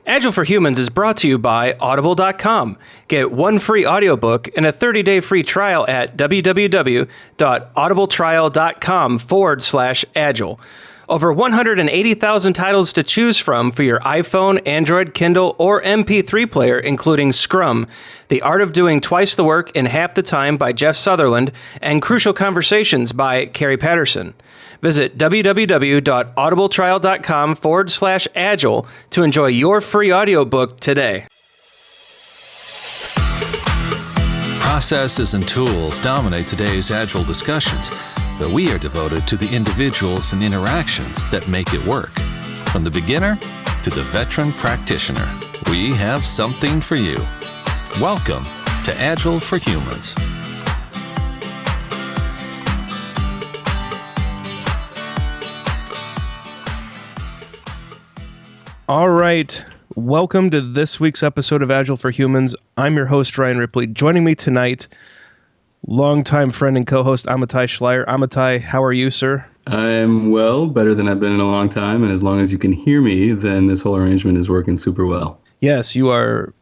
Agile for Humans is brought to you by Audible.com. Get one free audiobook and a 30-day free trial at www.audibletrial.com/agile. Over 180,000 titles to choose from for your iPhone, Android, Kindle, or MP3 player, including Scrum, The Art of Doing Twice the Work in Half the Time by Jeff Sutherland, and Crucial Conversations by Carrie Patterson. Visit www.audibletrial.com/agile to enjoy your free audiobook today. Processes and tools dominate today's Agile discussions, but we are devoted to the individuals and interactions that make it work. From the beginner to the veteran practitioner, we have something for you. Welcome to Agile for Humans. All right. Welcome to this week's episode of Agile for Humans. I'm your host, Ryan Ripley. Joining me tonight, longtime friend and co-host Amitai Schlair. Amitai, how are you, sir? I'm well, better than I've been in a long time. And as long as you can hear me, then this whole arrangement is working super well. Yes, you are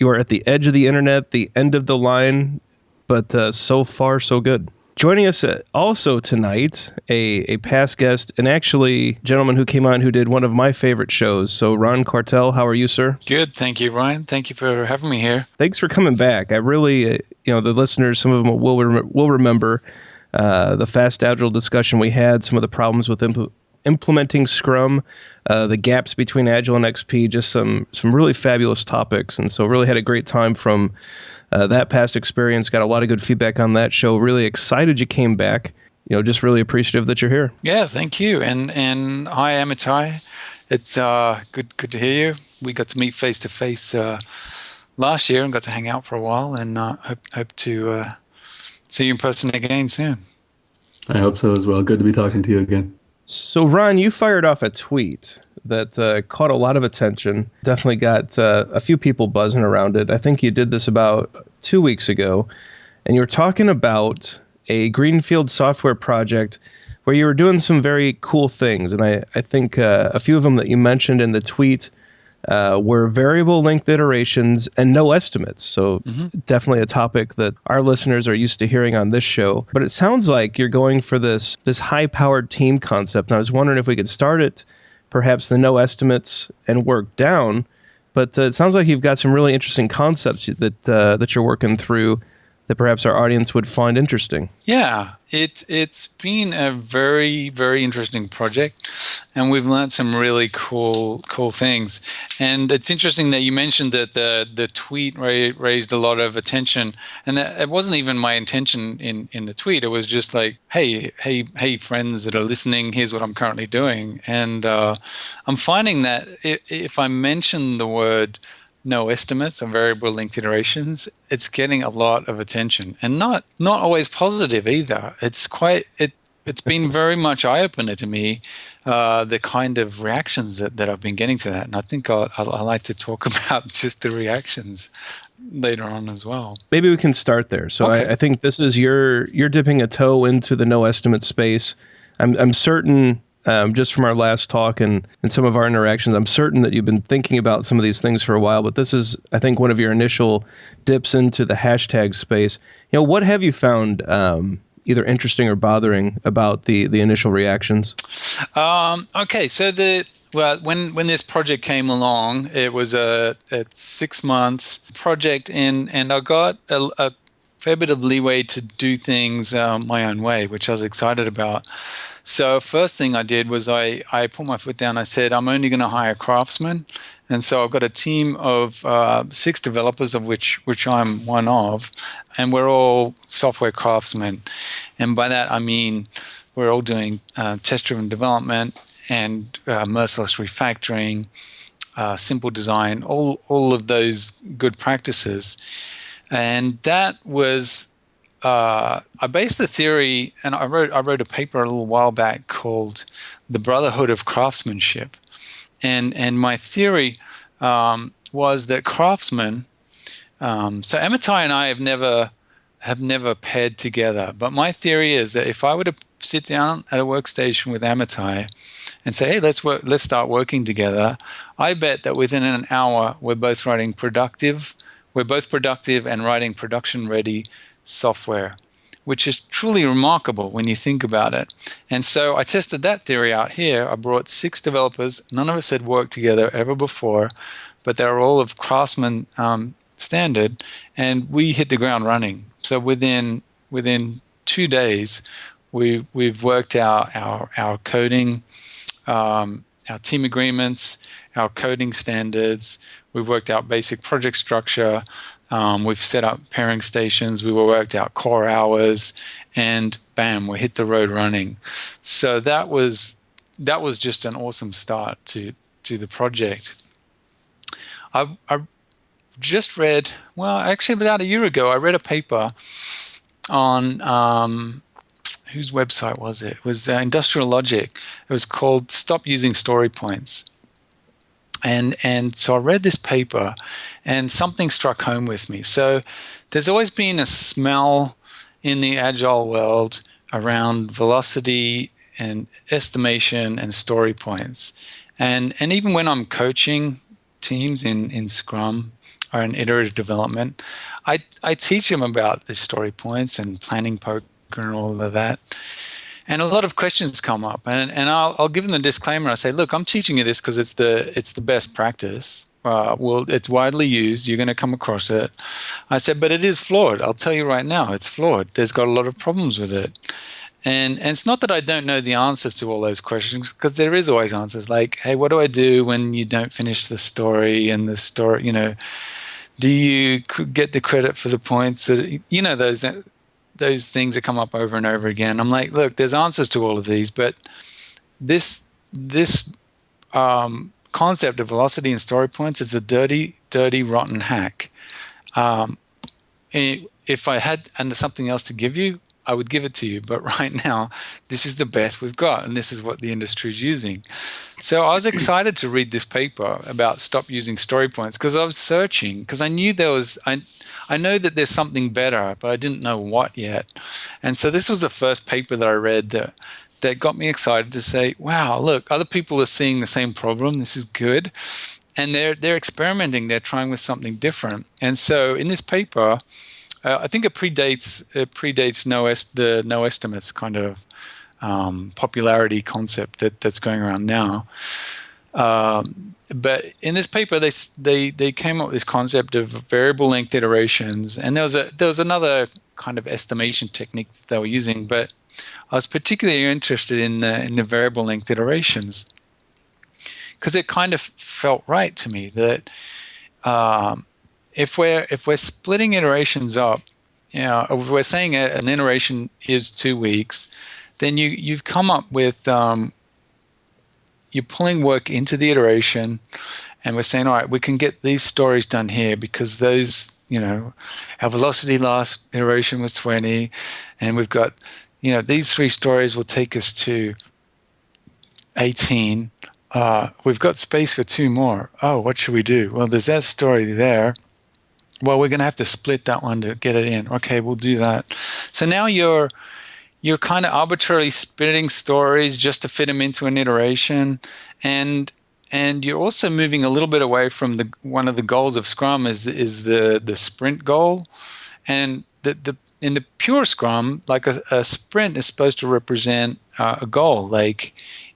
at the edge of the internet, the end of the line, but so far, so good. Joining us also tonight, a past guest, and actually a gentleman who came on who did one of my favorite shows. So Ron Quartel, how are you, sir? Good, thank you, Ryan. Thank you for having me here. Thanks for coming back. I really, the listeners, some of them will remember the Fast Agile discussion we had, some of the problems with implementing Scrum, the gaps between Agile and XP, just some really fabulous topics. And so really had a great time from that past experience. Got a lot of good feedback on that show. Really excited you came back. Just really appreciative that you're here. Yeah, thank you. And hi, Amitai. It's good to hear you. We got to meet face to face last year and got to hang out for a while, and hope to see you in person again soon. I hope so as well. Good to be talking to you again. So Ron, you fired off a tweet that caught a lot of attention. Definitely got a few people buzzing around it. I think you did this about 2 weeks ago, and you were talking about a greenfield software project where you were doing some very cool things. And I think a few of them that you mentioned in the tweet were variable length iterations and no estimates. So definitely a topic that our listeners are used to hearing on this show. But it sounds like you're going for this high-powered team concept. And I was wondering if we could start it, perhaps the no estimates, and work down. But it sounds like you've got some really interesting concepts that you're working through that perhaps our audience would find interesting. Yeah, it's been a very, very interesting project, and we've learned some really cool things. And it's interesting that you mentioned that the tweet raised a lot of attention, and that it wasn't even my intention in the tweet. It was just like, hey, friends that are listening, here's what I'm currently doing. And I'm finding that if I mention the word no estimates or variable linked iterations, it's getting a lot of attention, and not always positive either. It's been very much eye-opener to me, the kind of reactions that I've been getting to that. And I think I like to talk about just the reactions later on as well. Maybe we can start there. So okay. I think this is you're dipping a toe into the no estimate space. I'm certain, just from our last talk and some of our interactions, I'm certain that you've been thinking about some of these things for a while, but this is, I think, one of your initial dips into the hashtag space. What have you found either interesting or bothering about the initial reactions? Okay, so when this project came along, it was a 6 months project, and I got a fair bit of leeway to do things my own way, which I was excited about. So first thing I did was I put my foot down. I said, I'm only going to hire craftsmen. And so I've got a team of 6 developers, of which I'm one of, and we're all software craftsmen. And by that, I mean we're all doing test-driven development and merciless refactoring, simple design, all of those good practices. And that was I based the theory, and I wrote a paper a little while back called "The Brotherhood of Craftsmanship," and my theory was that craftsmen. So Amitai and I have never paired together, but my theory is that if I were to sit down at a workstation with Amitai and say, hey, let's start working together, I bet that within an hour we're both productive and writing production ready software, which is truly remarkable when you think about it. And so I tested that theory out here. I brought 6 developers. None of us had worked together ever before, but they were all of Craftsman standard, and we hit the ground running. So within 2 days, we've worked out our coding, our team agreements, our coding standards. We've worked out basic project structure. We've set up pairing stations. We worked out core hours, and bam, we hit the road running. So that was just an awesome start to the project. I just read, well, actually about a year ago, I read a paper on whose website was it? It was Industrial Logic. It was called "Stop Using Story Points." And so I read this paper, and something struck home with me. So there's always been a smell in the Agile world around velocity and estimation and story points. And even when I'm coaching teams in Scrum or in iterative development, I teach them about the story points and planning poker and all of that. And a lot of questions come up, and I'll give them the disclaimer. I say, look, I'm teaching you this because it's the best practice. Well, it's widely used. You're going to come across it. I said, but it is flawed. I'll tell you right now, it's flawed. There's got a lot of problems with it. And it's not that I don't know the answers to all those questions, because there is always answers. Like, hey, what do I do when you don't finish the story? And the story, do you get the credit for the points that those things that come up over and over again? I'm like, look, there's answers to all of these, but this concept of velocity and story points is a dirty, rotten hack. If I had something else to give you, I would give it to you. But right now, this is the best we've got, and this is what the industry is using. So I was excited to read this paper about stop using story points, because I was searching, because I knew I know that there's something better, but I didn't know what yet. And so this was the first paper that I read that got me excited to say, wow, look, other people are seeing the same problem. This is good. And they're experimenting. They're trying with something different. And so in this paper, I think it predates the no estimates kind of popularity concept that's going around now. But in this paper, they came up with this concept of variable length iterations, and there was another kind of estimation technique that they were using. But I was particularly interested in the variable length iterations, because it kind of felt right to me that if we're splitting iterations up, if we're saying an iteration is 2 weeks, then you've come up with you're pulling work into the iteration, and we're saying, all right, we can get these stories done here because those, our velocity last iteration was 20, and we've got, these 3 stories will take us to 18. We've got space for 2 more. Oh, what should we do? Well, there's that story there. Well, we're going to have to split that one to get it in. Okay, we'll do that. So now you're kind of arbitrarily splitting stories just to fit them into an iteration, and you're also moving a little bit away from one of the goals of Scrum is the sprint goal, and in the pure Scrum, like a sprint is supposed to represent a goal. Like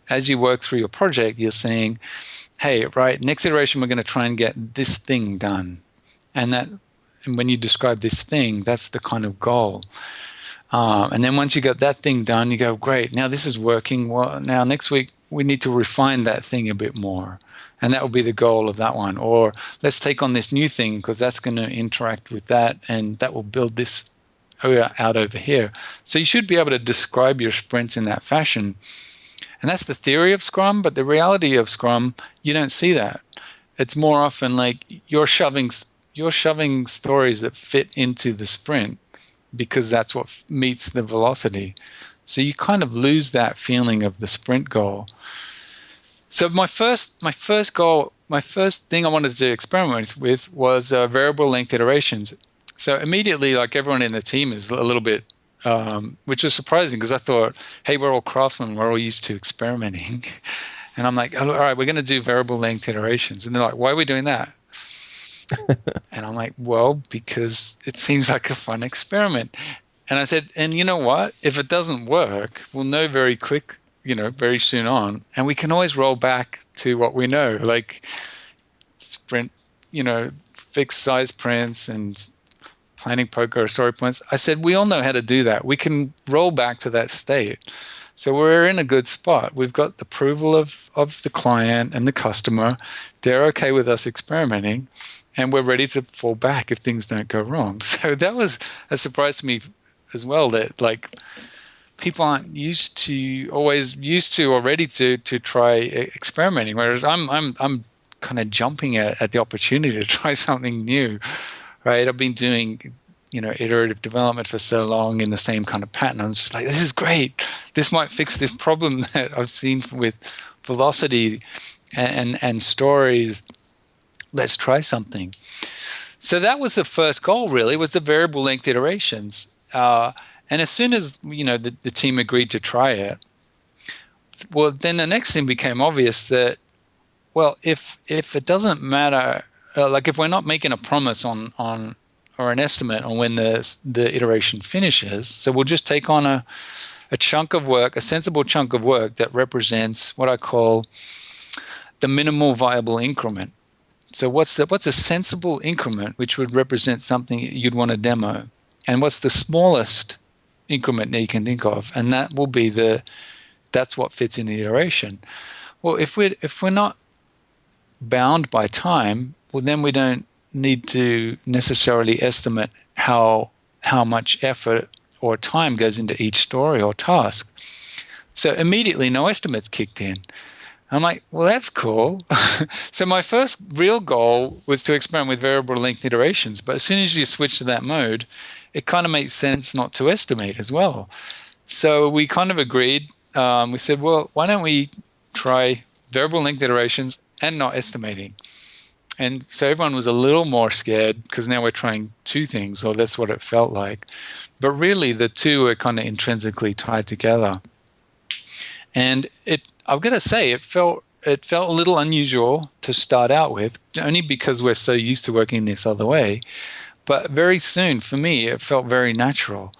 as you work through your project, you're saying, hey, right, next iteration we're going to try and get this thing done. And when you describe this thing, that's the kind of goal. And then once you got that thing done, you go, great, now this is working. Well, now next week we need to refine that thing a bit more. And that will be the goal of that one. Or let's take on this new thing because that's going to interact with that, and that will build this out over here. So you should be able to describe your sprints in that fashion. And that's the theory of Scrum, but the reality of Scrum, you don't see that. It's more often like you're shoving stories that fit into the sprint because that's what meets the velocity. So you kind of lose that feeling of the sprint goal. So my first thing I wanted to experiment with was variable length iterations. So immediately, like everyone in the team is a little bit which was surprising because I thought, hey, we're all craftsmen, we're all used to experimenting. And I'm like, oh, all right, we're going to do variable length iterations. And they're like, why are we doing that? And I'm like, well, because it seems like a fun experiment. And I said, and you know what? If it doesn't work, we'll know very quick, very soon on. And we can always roll back to what we know, like sprint, fixed size prints and planning poker or story points. I said, we all know how to do that. We can roll back to that state. So we're in a good spot. We've got the approval of the client and the customer. They're okay with us experimenting, and we're ready to fall back if things don't go wrong. So that was a surprise to me as well, that like people aren't used to or ready to try experimenting, whereas I'm kind of jumping at the opportunity to try something new. Right? I've been doing iterative development for so long in the same kind of pattern. I'm just like, this is great. This might fix this problem that I've seen with velocity and stories. Let's try something. So that was the first goal, really, was the variable length iterations. And as soon as the team agreed to try it, well, then the next thing became obvious that, well, if it doesn't matter, like if we're not making a promise on or an estimate on when the iteration finishes, so we'll just take on a chunk of work, a sensible chunk of work that represents what I call the minimal viable increment. So what's a sensible increment which would represent something you'd want to demo, and what's the smallest increment that you can think of, and that will be that's what fits in the iteration. Well, if we're not bound by time, well, then we don't need to necessarily estimate how much effort or time goes into each story or task. So immediately, no estimates kicked in. I'm like, well, that's cool. So my first real goal was to experiment with variable length iterations. But as soon as you switch to that mode, it kind of makes sense not to estimate as well. So we kind of agreed. We said, well, why don't we try variable length iterations and not estimating? And so everyone was a little more scared because now we're trying two things, or that's what it felt like. But really, the two are kind of intrinsically tied together. And I've got to say, it felt a little unusual to start out with, only because we're so used to working this other way. But very soon, for me, it felt very natural.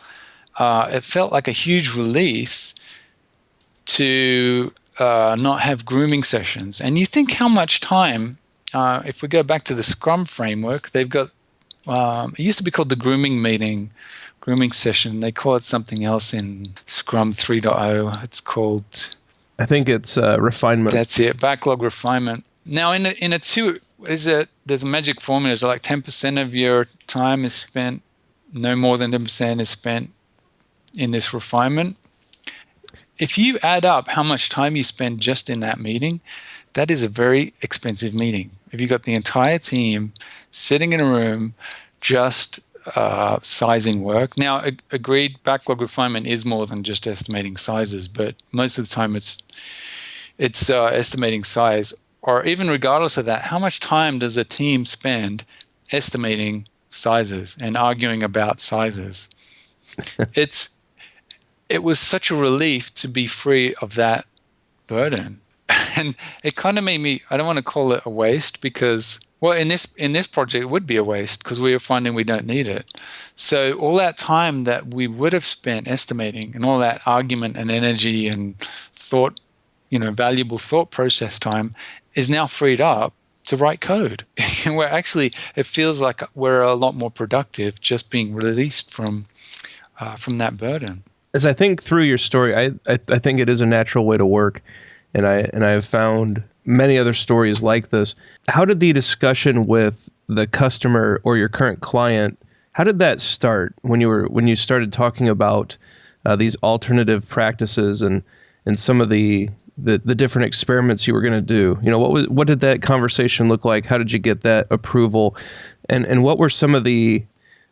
It felt like a huge release to not have grooming sessions. And you think how much time, if we go back to the Scrum framework, they've got, it used to be called the grooming session. They call it something else in Scrum 3.0. It's called... I think it's refinement. That's it, backlog refinement. Now, in a two, there's a magic formula. It's like 10% of your time is spent, no more than 10% is spent in this refinement. If you add up how much time you spend just in that meeting, that is a very expensive meeting. If you've got the entire team sitting in a room just sizing work. Now, agreed, backlog refinement is more than just estimating sizes, but most of the time it's estimating size. Or even regardless of that, how much time does a team spend estimating sizes and arguing about sizes? It was such a relief to be free of that burden. And it kind of made me, I don't want to call it a waste because, well, in this project, it would be a waste because we were finding we don't need it. So all that time that we would have spent estimating and all that argument and energy and thought, valuable thought process time is now freed up to write code. And it feels like we're a lot more productive just being released from that burden. As I think through your story, I think it is a natural way to work. And I have found many other stories like this. How did the discussion with the customer or your current client, how did that start when you started talking about these alternative practices and some of the different experiments you were going to do? What did that conversation look like? How did you get that approval? And what were some of the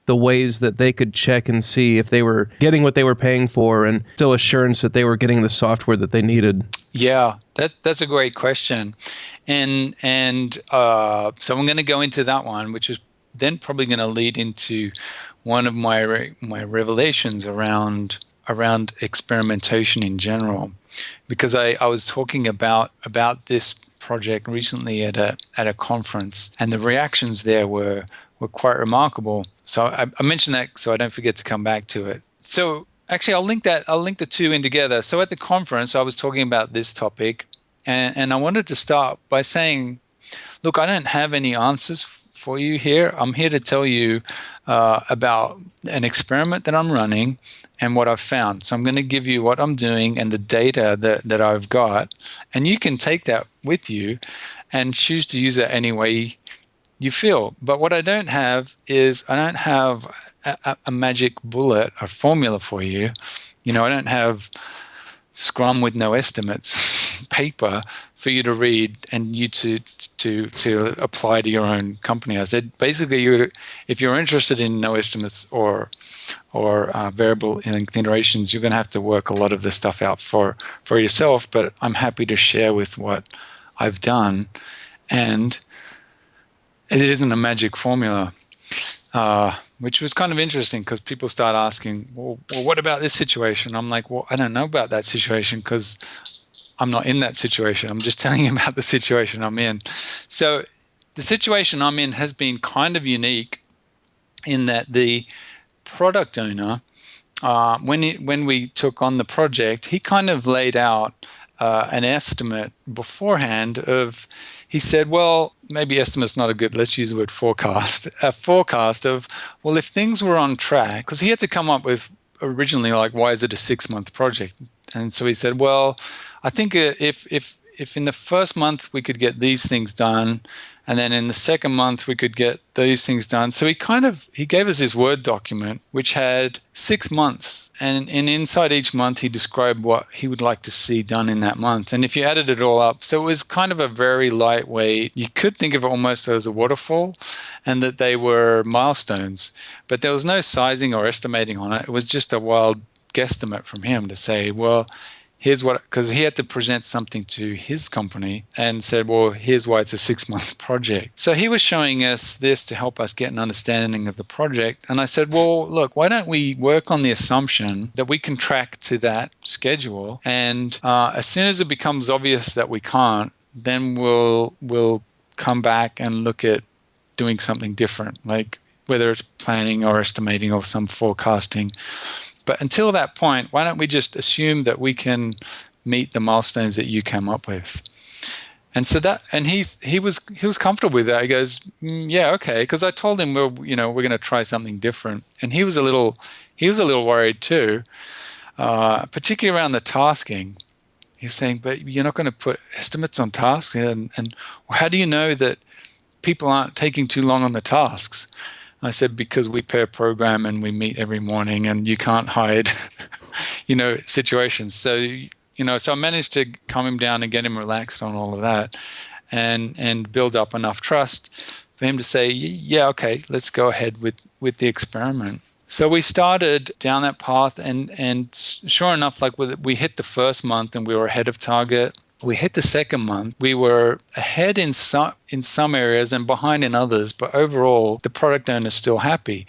ways that they could check and see if they were getting what they were paying for and still assurance that they were getting the software that they needed? Yeah, that's a great question. And so I'm going to go into that one, which is then probably going to lead into one of my revelations around experimentation in general, because I was talking about this project recently at a conference, and the reactions there were quite remarkable. So I mentioned that so I don't forget to come back to it. So actually, I'll link the two in together. So at the conference, I was talking about this topic, and I wanted to start by saying, look, I don't have any answers for you here. I'm here to tell you about an experiment that I'm running and what I've found. So I'm going to give you what I'm doing and the data that I've got, and you can take that with you and choose to use it any way you feel. But what I don't have is I don't have a magic bullet or formula for you. I don't have Scrum with no estimates paper for you to read and you to apply to your own company. I said basically, if you're interested in no estimates or variable iterations, you're going to have to work a lot of this stuff out for yourself. But I'm happy to share with what I've done, and it isn't a magic formula. Which was kind of interesting because people start asking, well, what about this situation? I'm like, well, I don't know about that situation because I'm not in that situation. I'm just telling you about the situation I'm in. So the situation I'm in has been kind of unique in that the product owner, when we took on the project, he kind of laid out an estimate beforehand of, he said, well, maybe estimate's not a good, let's use the word forecast, a forecast of, well, if things were on track, because he had to come up with originally, like, why is it a 6-month project? And so he said, well, I think if in the first month we could get these things done, and then in the second month we could get these things done. So he gave us this Word document which had 6 months, and inside each month he described what he would like to see done in that month. And if you added it all up, so it was kind of a very lightweight, you could think of it almost as a waterfall, and that they were milestones, but there was no sizing or estimating on it. It was just a wild guesstimate from him to say, well, here's what, because he had to present something to his company and said, well, here's why it's a 6-month project. So he was showing us this to help us get an understanding of the project. And I said, well, look, why don't we work on the assumption that we can track to that schedule? And as soon as it becomes obvious that we can't, then we'll come back and look at doing something different, like whether it's planning or estimating or some forecasting. But until that point, why don't we just assume that we can meet the milestones that you came up with? And so he was comfortable with that. He goes, yeah, okay, because I told him we're going to try something different, and he was a little worried too, particularly around the tasking. He's saying, but you're not going to put estimates on tasks, and how do you know that people aren't taking too long on the tasks? I said, because we pair program and we meet every morning, and you can't hide, situations. So, so I managed to calm him down and get him relaxed on all of that, and build up enough trust for him to say, yeah, okay, let's go ahead with the experiment. So we started down that path, and sure enough, like we hit the first month and we were ahead of target. We hit the second month. We were ahead in some areas and behind in others, but overall, the product owner is still happy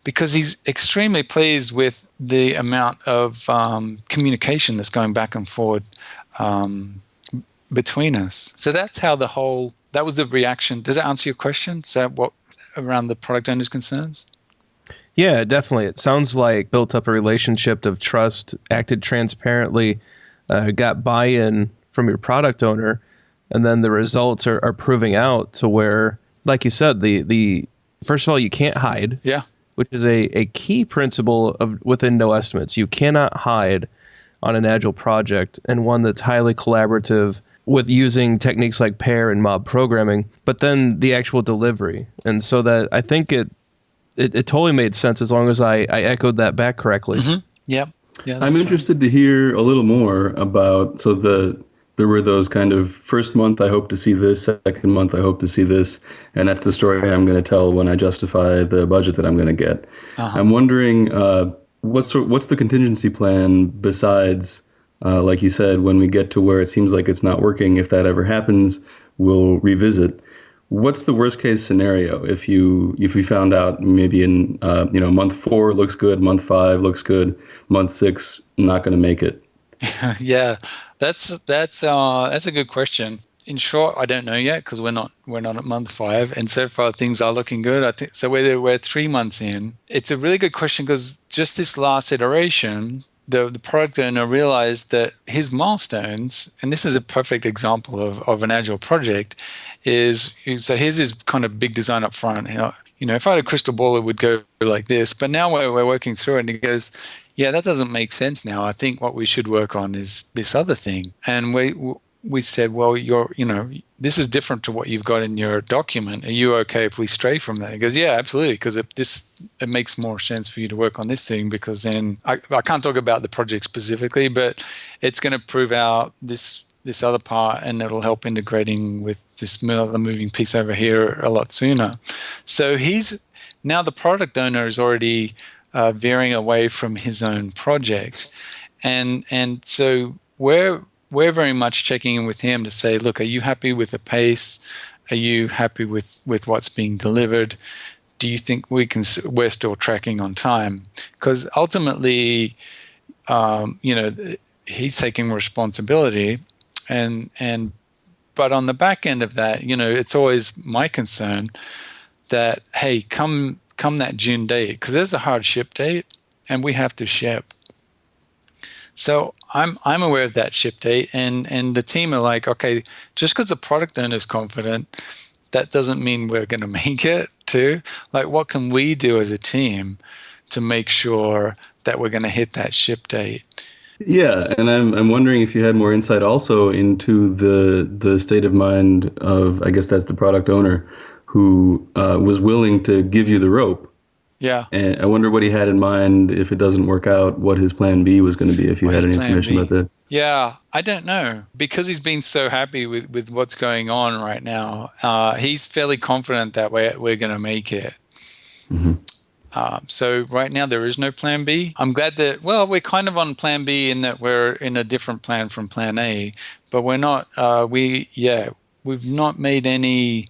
because he's extremely pleased with the amount of communication that's going back and forward between us. So that's how that was the reaction. Does that answer your question? So what around the product owner's concerns? Yeah, definitely. It sounds like built up a relationship of trust, acted transparently, got buy-in from your product owner, and then the results are proving out to where, like you said, the first of all, you can't hide. Yeah. Which is a key principle within No Estimates. You cannot hide on an Agile project, and one that's highly collaborative with using techniques like pair and mob programming, but then the actual delivery. And so that I think it totally made sense as long as I echoed that back correctly. Mm-hmm. Yep. Yeah, I'm interested to hear a little more about, there were those kind of first month, I hope to see this, second month, I hope to see this, and that's the story I'm going to tell when I justify the budget that I'm going to get. Uh-huh. I'm wondering, what's the contingency plan besides, like you said, when we get to where it seems like it's not working, if that ever happens, we'll revisit. What's the worst case scenario if you found out maybe in month 4 looks good, month 5 looks good, month 6 not going to make it? Yeah, that's a good question. In short, I don't know yet because we're not at month 5, and so far things are looking good. I think so. We're 3 months in. It's a really good question because just this last iteration, the product owner realized that his milestones, and this is a perfect example of an agile project, is so here's his kind of big design up front. If I had a crystal ball, it would go like this. But now we're working through it, and he goes, yeah, that doesn't make sense now. I think what we should work on is this other thing. And we said, well, this is different to what you've got in your document. Are you okay if we stray from that? He goes, yeah, absolutely, because it makes more sense for you to work on this thing because then I can't talk about the project specifically, but it's going to prove out this other part, and it'll help integrating with this other moving piece over here a lot sooner. So now the product owner is already veering away from his own project, and so we're very much checking in with him to say, look, are you happy with the pace? Are you happy with what's being delivered? Do you think we're still tracking on time? Because ultimately, he's taking responsibility, and but on the back end of that, it's always my concern that, hey, come that June date, because there's a hard ship date and we have to ship. So I'm aware of that ship date, and the team are like, okay, just because the product owner is confident, that doesn't mean we're going to make it too. Like, what can we do as a team to make sure that we're going to hit that ship date? Yeah, and I'm wondering if you had more insight also into the state of mind of, I guess that's the product owner, who was willing to give you the rope. Yeah. And I wonder what he had in mind if it doesn't work out, what his plan B was going to be, if you What had his any plan information about B? that. Yeah, I don't know. Because he's been so happy with what's going on right now, he's fairly confident that we're going to make it. Hmm. So right now there is no plan B. I'm glad that, well, we're kind of on plan B in that we're in a different plan from plan A, but we're not, we've not made any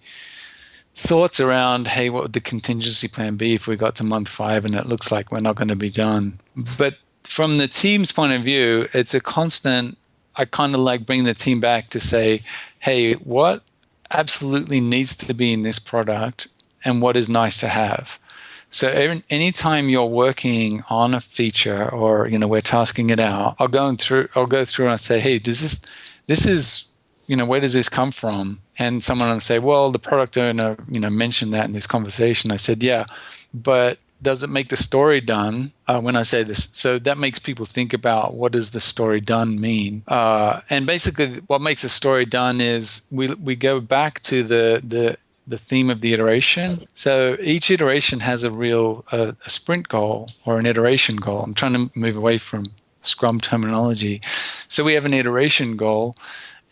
thoughts around, hey, what would the contingency plan be if we got to month 5 and it looks like we're not going to be done? But from the team's point of view, it's a constant, I kind of like bring the team back to say, hey, what absolutely needs to be in this product and what is nice to have? So anytime you're working on a feature or we're tasking it out, I'll go through and I say, hey, this is where does this come from? And someone will say, well, the product owner mentioned that in this conversation. I said, yeah, but does it make the story done when I say this? So that makes people think about what does the story done mean? And basically, what makes a story done is we go back to the theme of the iteration. So each iteration has a sprint goal or an iteration goal. I'm trying to move away from Scrum terminology. So we have an iteration goal.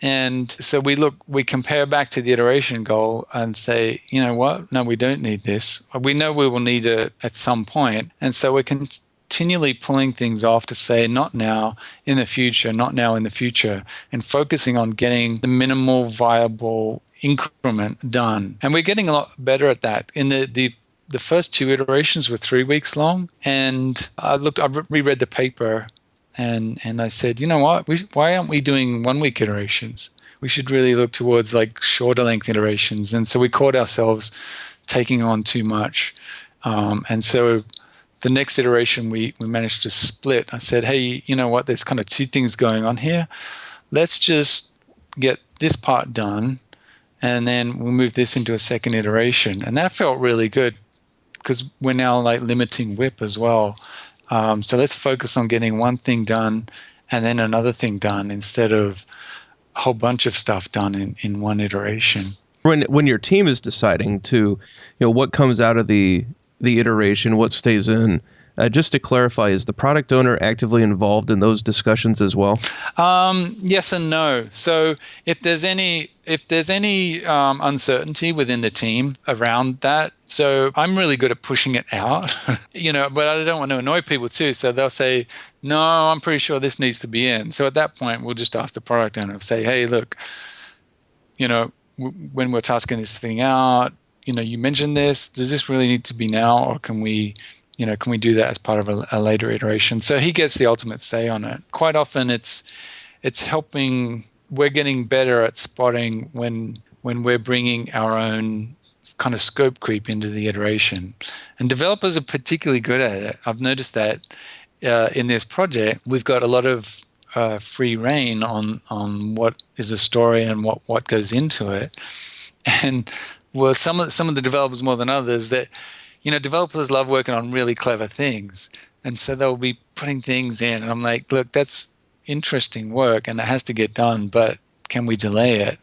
And so we compare back to the iteration goal and say, you know what? No, we don't need this. We know we will need it at some point. And so we're continually pulling things off to say, not now, in the future, not now, in the future, and focusing on getting the minimal viable increment done. And we're getting a lot better at that. In the first 2 iterations were 3 weeks long. And I reread the paper and I said, you know what? Why aren't we doing 1 week iterations? We should really look towards like shorter length iterations. And so we caught ourselves taking on too much. And so the next iteration we managed to split. I said, hey, you know what? There's kind of 2 things going on here. Let's just get this part done, and then we'll move this into a second iteration. And that felt really good because we're now like limiting WIP as well. So let's focus on getting one thing done and then another thing done instead of a whole bunch of stuff done in one iteration. When your team is deciding to, what comes out of the iteration, what stays in, just to clarify, is the product owner actively involved in those discussions as well? Yes and no. So if there's any uncertainty within the team around that, so I'm really good at pushing it out, but I don't want to annoy people too. So they'll say, no, I'm pretty sure this needs to be in. So at that point, we'll just ask the product owner, say, hey, look, when we're tasking this thing out, you mentioned this. Does this really need to be now, or can we do that as part of a later iteration? So he gets the ultimate say on it. Quite often, it's helping. We're getting better at spotting when we're bringing our own kind of scope creep into the iteration, and developers are particularly good at it. I've noticed that in this project, we've got a lot of free reign on what is the story and what goes into it. And well, some of the developers more than others, that developers love working on really clever things, and so they'll be putting things in, and I'm like, look, that's interesting work and it has to get done, but can we delay it?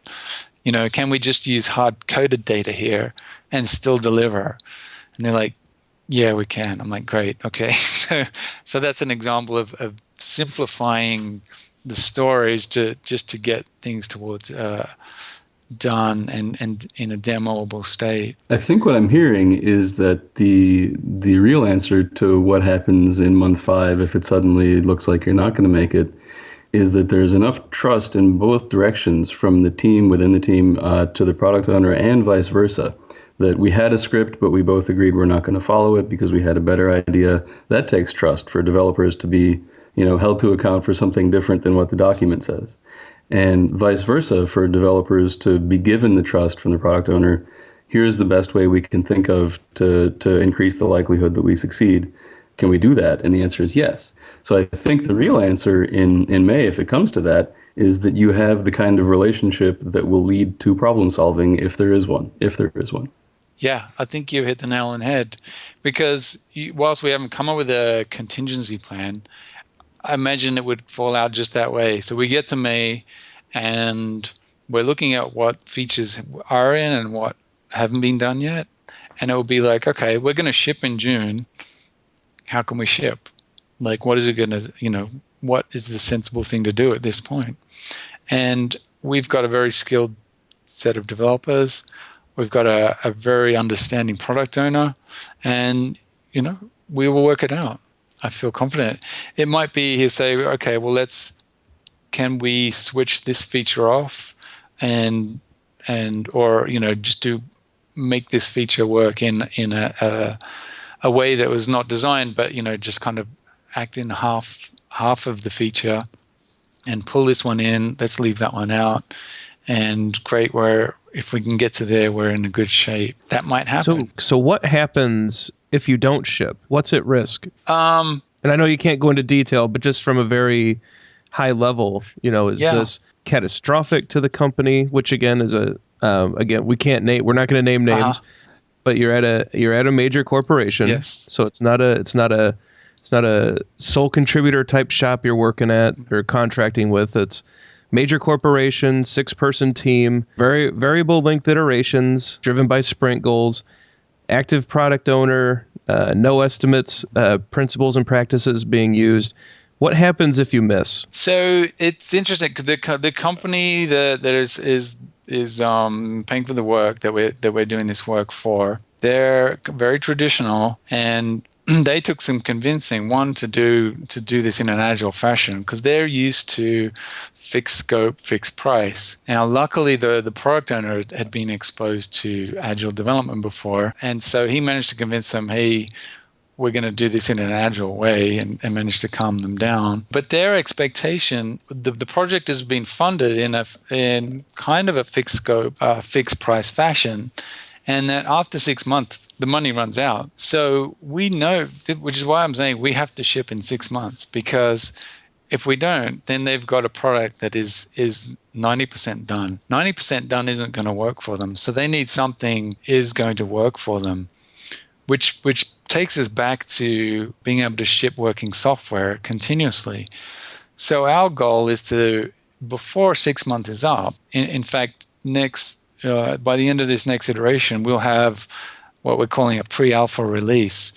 Can we just use hard coded data here and still deliver? And they're like, yeah, we can. I'm like, great, okay. So that's an example of simplifying the stories to get things towards done and in a demoable state. I think what I'm hearing is that the real answer to what happens in month 5 if it suddenly looks like you're not going to make it is that there's enough trust in both directions, from the team within the team to the product owner and vice versa, that we had a script but we both agreed we're not going to follow it because we had a better idea. That takes trust for developers to be held to account for something different than what the document says. And vice versa, for developers to be given the trust from the product owner. Here's the best way we can think of to increase the likelihood that we succeed. Can we do that? And the answer is yes. So I think the real answer in May, if it comes to that, is that you have the kind of relationship that will lead to problem solving if there is one. Yeah, I think you hit the nail on the head, because whilst we haven't come up with a contingency plan, I imagine it would fall out just that way. So we get to May and we're looking at what features are in and what haven't been done yet. And it will be like, okay, we're going to ship in June. How can we ship? Like, what is it going to, what is the sensible thing to do at this point? And we've got a very skilled set of developers. We've got a very understanding product owner, and, we will work it out. I feel confident. It might be he'll say, okay, well, can we switch this feature off and or, just to make this feature work in a way that was not designed, but, just kind of act in half of the feature and pull this one in. Let's leave that one out. And great, if we can get to there, we're in a good shape. That might happen. So what happens if you don't ship? What's at risk? And I know you can't go into detail, but just from a very high level, is this catastrophic to the company? Which again is again, we can't name. We're not going to name names, but you're at a major corporation. Yes. So it's not a sole contributor type shop you're working at or contracting with. It's major corporation, 6-person team, very variable length iterations driven by sprint goals, active product owner, no estimates, principles and practices being used. What happens if you miss? So it's interesting because the company that is paying for the work that we're doing this work for, they're very traditional, and they took some convincing to do this in an agile fashion, because they're used to fixed scope, fixed price. Now, luckily, the product owner had been exposed to agile development before, and so he managed to convince them, hey, we're going to do this in an agile way, and managed to calm them down. But their expectation, the project has been funded in kind of a fixed scope, fixed price fashion, and that after 6 months, the money runs out. So we know, which is why I'm saying we have to ship in 6 months, because if we don't, then they've got a product that is 90% done. 90% done isn't going to work for them. So they need something is going to work for them, which takes us back to being able to ship working software continuously. So our goal is to, before 6 months is up, in fact, by the end of this next iteration, we'll have what we're calling a pre-alpha release.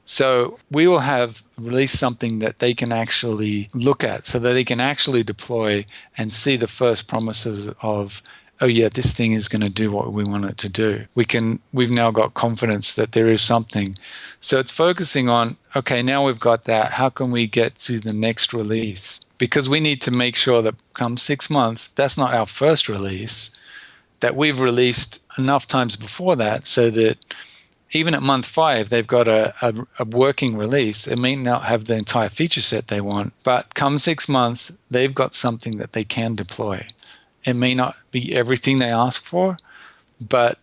So we will have released something that they can actually look at, so that they can actually deploy and see the first promises of, oh yeah, this thing is going to do what we want it to do. We've now got confidence that there is something. So it's focusing on, okay, now we've got that. How can we get to the next release? Because we need to make sure that come 6 months, that's not our first release. that we've released enough times before that so that even at month 5, they've got a working release. It may not have the entire feature set they want, but come 6 months, they've got something that they can deploy. It may not be everything they ask for, but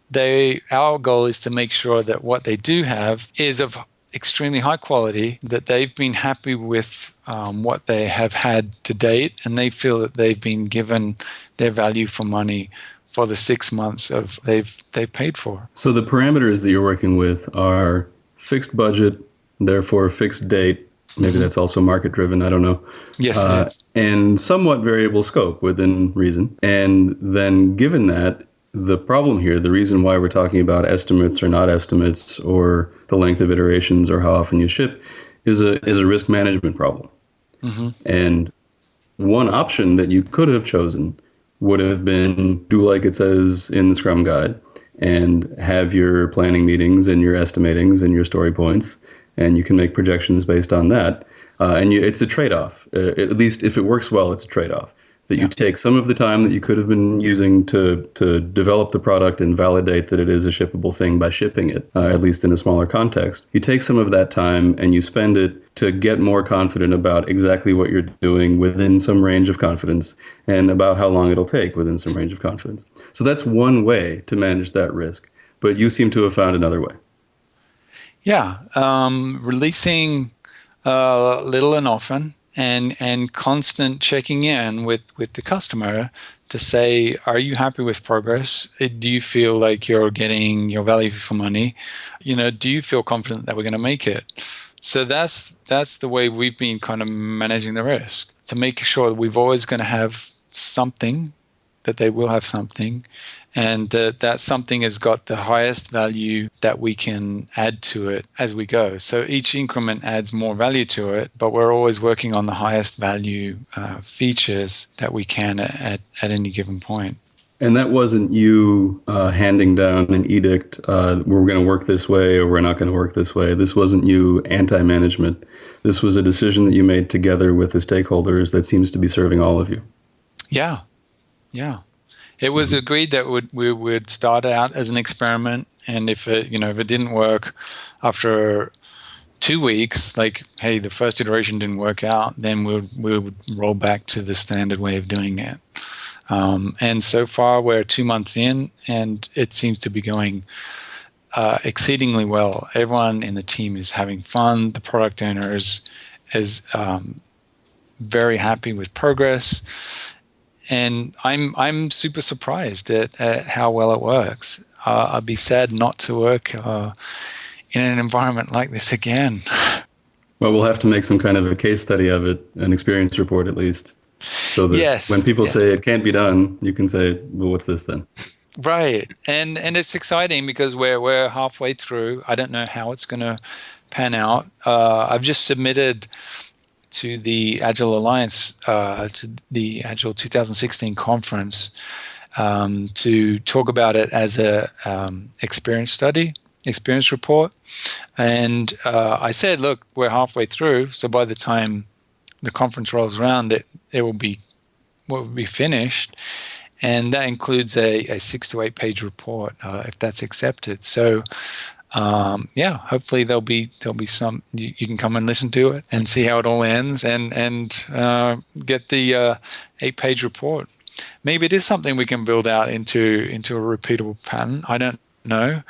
our goal is to make sure that what they do have is of extremely high quality, that they've been happy with what they have had to date, and they feel that they've been given their value for money for the 6 months of they've paid for. So the parameters that you're working with are fixed budget, therefore fixed date. Maybe that's also market driven. I don't know. Yes, it is. And somewhat variable scope within reason. And then given that, the problem here, the reason why we're talking about estimates or not estimates or the length of iterations or how often you ship is a risk management problem. And one option that you could have chosen would have been do like it says in the Scrum Guide and have your planning meetings and your estimatings and your story points, and you can make projections based on that. It's a trade-off. At least if it works well, it's a trade-off. That you take some of the time that you could have been using to develop the product and validate that it is a shippable thing by shipping it, at least in a smaller context. You take some of that time and you spend it to get more confident about exactly what you're doing within some range of confidence and about how long it'll take within some range of confidence. So that's one way to manage that risk. But you seem to have found another way. Yeah, releasing little and often, and constant checking in with the customer to say, are you happy with progress? Do you feel like you're getting your value for money? Do you feel confident that we're going to make it? So that's the way we've been kind of managing the risk, to make sure that we've always going to have something, that they will have something, and that something has got the highest value that we can add to it as we go. So each increment adds more value to it, but we're always working on the highest value features that we can at any given point. And that wasn't you handing down an edict, we're going to work this way or we're not going to work this way. This wasn't you anti-management. This was a decision that you made together with the stakeholders that seems to be serving all of you. Yeah. It was agreed that we would start out as an experiment, and if it didn't work after 2 weeks, like, hey, the first iteration didn't work out, then we would roll back to the standard way of doing it. And so far, we're 2 months in, and it seems to be going exceedingly well. Everyone in the team is having fun. The product owner is very happy with progress. And I'm super surprised at how well it works. I'd be sad not to work in an environment like this again. Well, we'll have to make some kind of a case study of it, an experience report at least, so that when people say it can't be done, you can say, well, what's this then? Right. And it's exciting because we're halfway through. I don't know how it's going to pan out. I've just submitted to the Agile Alliance, to the Agile 2016 conference, to talk about it as a experience report. And I said, look, we're halfway through, so by the time the conference rolls around, it will be finished. And that includes a 6 to 8 page report, if that's accepted. So hopefully there'll be some, you can come and listen to it and see how it all ends and get the 8-page report. Maybe it is something we can build out into a repeatable pattern. I don't know.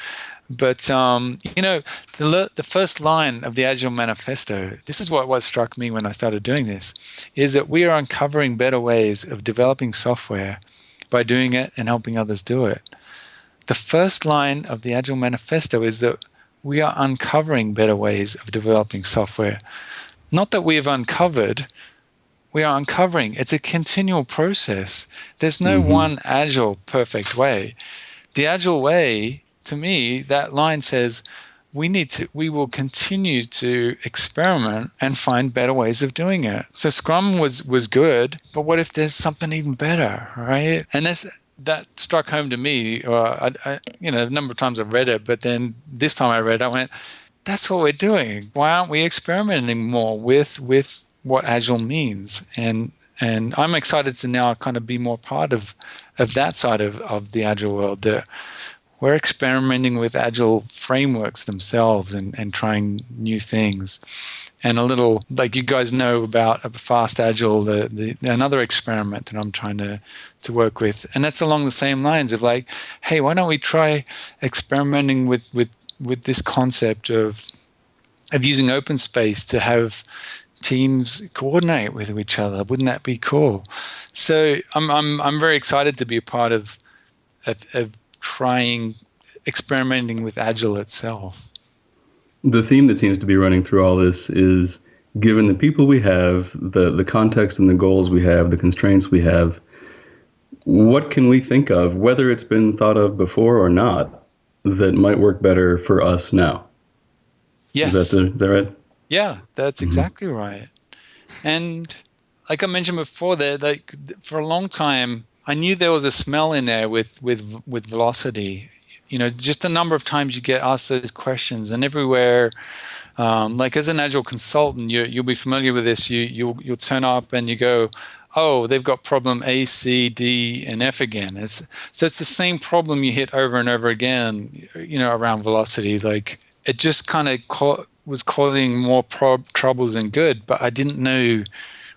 But, the first line of the Agile Manifesto, this is what struck me when I started doing this, is that we are uncovering better ways of developing software by doing it and helping others do it. The first line of the Agile Manifesto is that we are uncovering better ways of developing software. Not that we have uncovered, we are uncovering. It's a continual process. There's no one Agile perfect way. The Agile way, to me, that line says we will continue to experiment and find better ways of doing it. So Scrum was good, but what if there's something even better, right? And that struck home to me. A number of times I've read it, but then this time I read it, I went, that's what we're doing. Why aren't we experimenting more with what Agile means? And And I'm excited to now kind of be more part of that side of the Agile world. We're experimenting with Agile frameworks themselves and trying new things. And a little, like you guys know about a fast Agile, another experiment that I'm trying to work with. And that's along the same lines of like, hey, why don't we try experimenting with this concept of using open space to have teams coordinate with each other? Wouldn't that be cool? So I'm very excited to be a part of trying experimenting with Agile itself. The theme that seems to be running through all this is, given the people we have, the context and the goals we have, the constraints we have, what can we think of, whether it's been thought of before or not, that might work better for us now? Yes. Is that right? Yeah, that's Mm-hmm. exactly right. And like I mentioned before, that like for a long time, I knew there was a smell in there with velocity. Just the number of times you get asked those questions, and everywhere. Like as an Agile consultant, you'll be familiar with this. You'll turn up and you go, oh, they've got problem A, C, D, and F again. So it's the same problem you hit over and over again. Around velocity, like it just kind of was causing more troubles than good. But I didn't know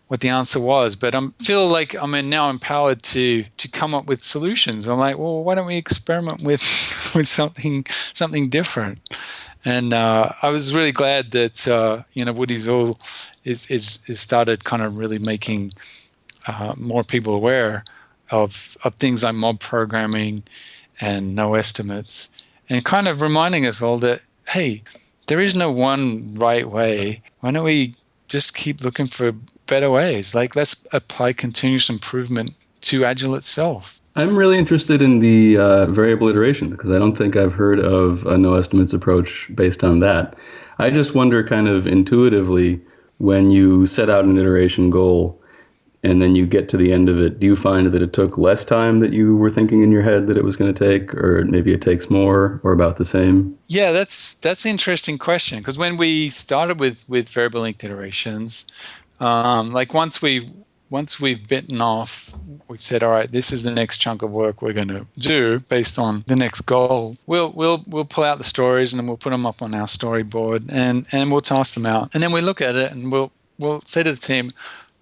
what the answer was. But I feel like I'm now empowered to come up with solutions. I'm like, well, why don't we experiment with with something different? And I was really glad that Woody's all is started kind of really making more people aware of things like mob programming and no estimates, and kind of reminding us all that, hey, there is no one right way. Why don't we just keep looking for better ways? Like, let's apply continuous improvement to Agile itself. I'm really interested in the variable iteration because I don't think I've heard of a no estimates approach based on that. I just wonder kind of intuitively, when you set out an iteration goal and then you get to the end of it, do you find that it took less time that you were thinking in your head that it was going to take, or maybe it takes more or about the same? Yeah, that's an interesting question, because when we started with variable linked iterations, like once we've bitten off, we've said, all right, this is the next chunk of work we're going to do based on the next goal. We'll pull out the stories and then we'll put them up on our storyboard and we'll toss them out, and then we look at it and we'll say to the team,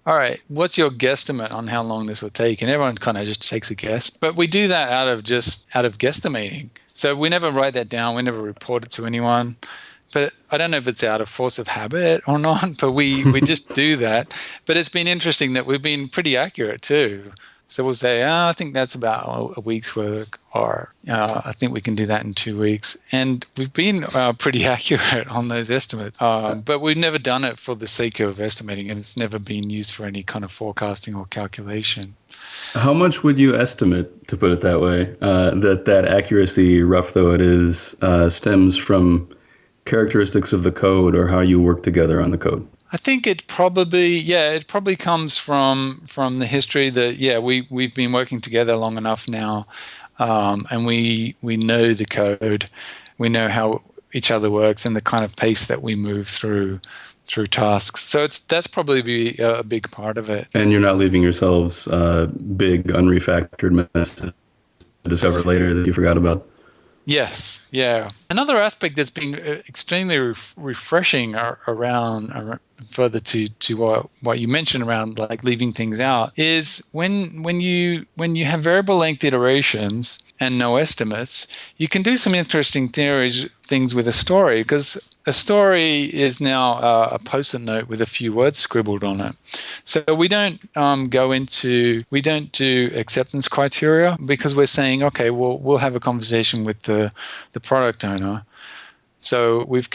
all right, what's your guesstimate on how long this will take? And everyone kind of just takes a guess. But we do that out of guesstimating. So we never write that down. We never report it to anyone. But I don't know if it's out of force of habit or not, but we just do that. But it's been interesting that we've been pretty accurate too. So we'll say, I think that's about a week's work, or I think we can do that in 2 weeks. And we've been pretty accurate on those estimates. But we've never done it for the sake of estimating, and it's never been used for any kind of forecasting or calculation. How much would you estimate, to put it that way, that accuracy, rough though it is, stems from characteristics of the code or how you work together on the code? I think it probably comes from the history that we've been working together long enough now, and we know the code, we know how each other works and the kind of pace that we move through tasks. So that's probably be a big part of it. And you're not leaving yourselves big unrefactored messes to discover later that you forgot about. Yes, yeah. Another aspect that's been extremely refreshing around further to what you mentioned around like leaving things out is when you have variable length iterations and no estimates, you can do some interesting things with a story, because a story is now a post-it note with a few words scribbled on it. So we don't do acceptance criteria, because we're saying, okay, we'll have a conversation with the product owner. So we've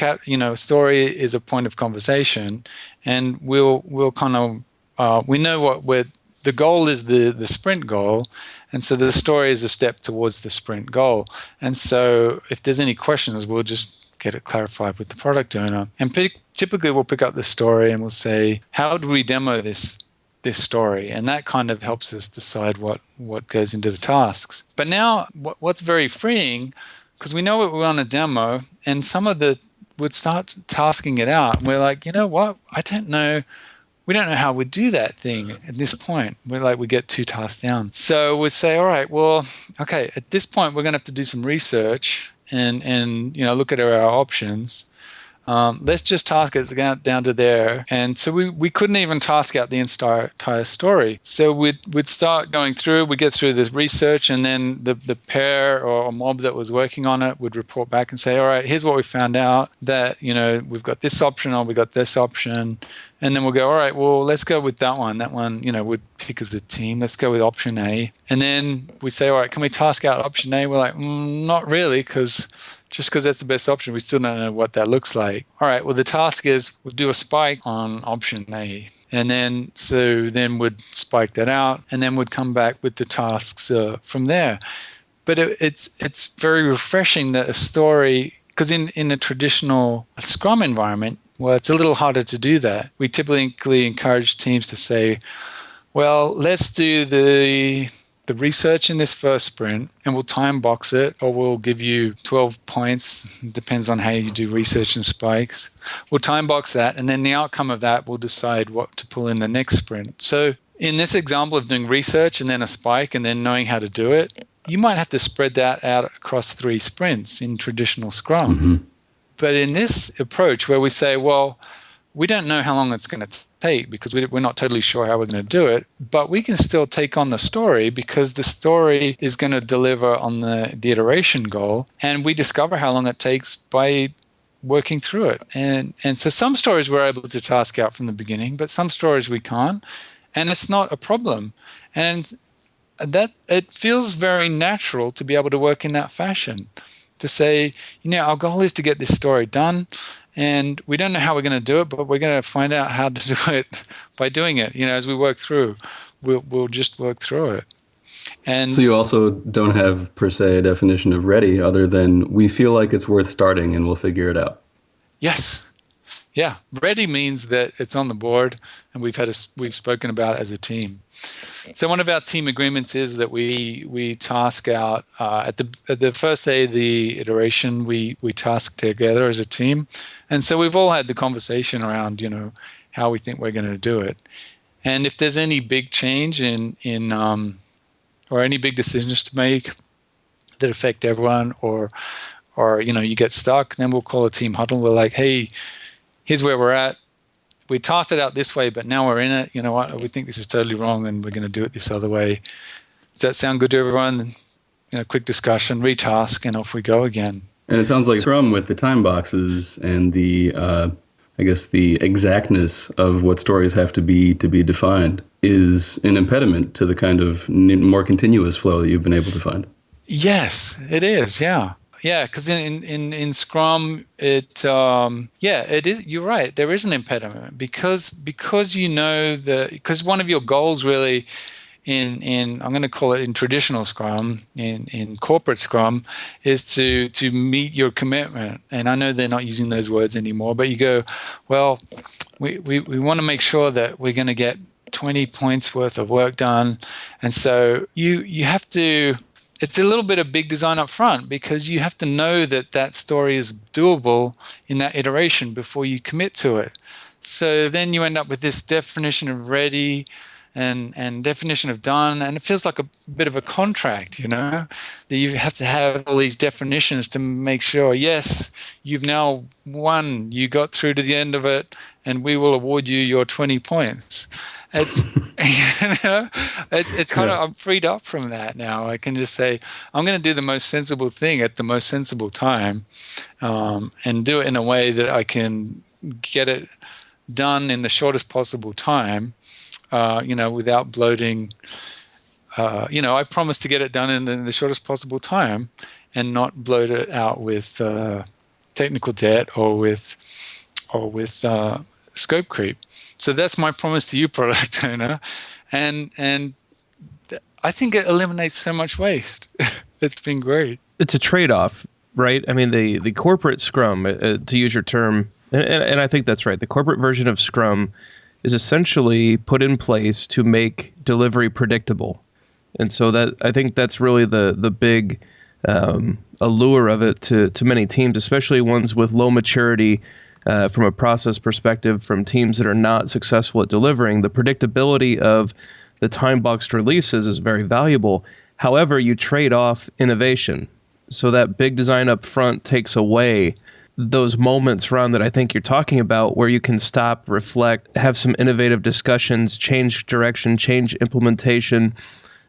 story is a point of conversation, and we'll kind of we know what the goal is, the sprint goal, and so the story is a step towards the sprint goal. And so if there's any questions, we'll just get it clarified with the product owner. And typically we'll pick up the story and we'll say, how do we demo this story? And that kind of helps us decide what goes into the tasks. But now what's very freeing, because we know what we want to demo, and some of would start tasking it out. And we're like, you know what? I don't know. we don't know how we do that thing at this point. We get 2 tasks down. So we'd say, all right, well, okay, at this point, we're going to have to do some research and look at our options. Let's just task it down to there. And so we couldn't even task out the entire story. So we'd start going through, we get through this research, and then the pair or mob that was working on it would report back and say, all right, here's what we found out, that, we've got this option or we got this option. And then we'll go, all right, well, let's go with that one. That one, we'd pick as a team. Let's go with option A. And then we say, all right, can we task out option A? We're like, not really, because that's the best option, we still don't know what that looks like. All right, well, the task is we'll do a spike on option A. And then we'd spike that out, and then we'd come back with the tasks from there. But it's very refreshing that a story, because in a traditional Scrum environment, well, it's a little harder to do that. We typically encourage teams to say, well, let's do the research in this first sprint, and we'll time box it, or we'll give you 12 points. Depends on how you do research and spikes. We'll time box that, and then the outcome of that will decide what to pull in the next sprint. So in this example of doing research and then a spike and then knowing how to do it, you might have to spread that out across 3 sprints in traditional Scrum. Mm-hmm. But in this approach where we say, well, we don't know how long it's going to take because we're not totally sure how we're going to do it, but we can still take on the story because the story is going to deliver on the iteration goal, and we discover how long it takes by working through it. And so some stories we're able to task out from the beginning, but some stories we can't, and it's not a problem. And that it feels very natural to be able to work in that fashion, to say, our goal is to get this story done, and we don't know how we're going to do it, but we're going to find out how to do it by doing it. As we work through, we'll just work through it. And so you also don't have per se a definition of ready other than we feel like it's worth starting and we'll figure it out. Yes. Yeah. Ready means that it's on the board and we've spoken about it as a team. So one of our team agreements is that we task out at the first day of the iteration, we task together as a team. And so we've all had the conversation around, how we think we're going to do it. And if there's any big change in or any big decisions to make that affect everyone or you get stuck, then we'll call a team huddle. We're like, hey, here's where we're at. We tasked it out this way, but now we're in it. You know what? We think this is totally wrong, and we're going to do it this other way. Does that sound good to everyone? Quick discussion, retask, and off we go again. And it sounds like Scrum with the time boxes and the, the exactness of what stories have to be defined is an impediment to the kind of more continuous flow that you've been able to find. Yes, it is. Yeah. Yeah, because in Scrum, it is. You're right. There is an impediment because one of your goals really in I'm going to call it in traditional Scrum, in corporate Scrum, is to meet your commitment. And I know they're not using those words anymore, but you go, well, we want to make sure that we're going to get 20 points worth of work done, and so you have to. It's a little bit of big design up front because you have to know that story is doable in that iteration before you commit to it. So then you end up with this definition of ready and definition of done, and it feels like a bit of a contract, that you have to have all these definitions to make sure, yes, you've now won, you got through to the end of it, and we will award you your 20 points. It's it's kind of, I'm freed up from that now. I can just say I'm going to do the most sensible thing at the most sensible time, and do it in a way that I can get it done in the shortest possible time, without bloating. I promise to get it done in the shortest possible time, and not bloat it out with technical debt or with scope creep. So that's my promise to you, product owner, and I think it eliminates so much waste. It's been great. It's a trade-off, right? I mean, the corporate Scrum, to use your term, and I think that's right. The corporate version of Scrum is essentially put in place to make delivery predictable, and so that I think that's really the big allure of it to many teams, especially ones with low maturity. from a process perspective from teams that are not successful at delivering. The predictability of the time-boxed releases is very valuable. However, you trade off innovation. So that big design up front takes away those moments, Ron, that I think you're talking about, where you can stop, reflect, have some innovative discussions, change direction, change implementation,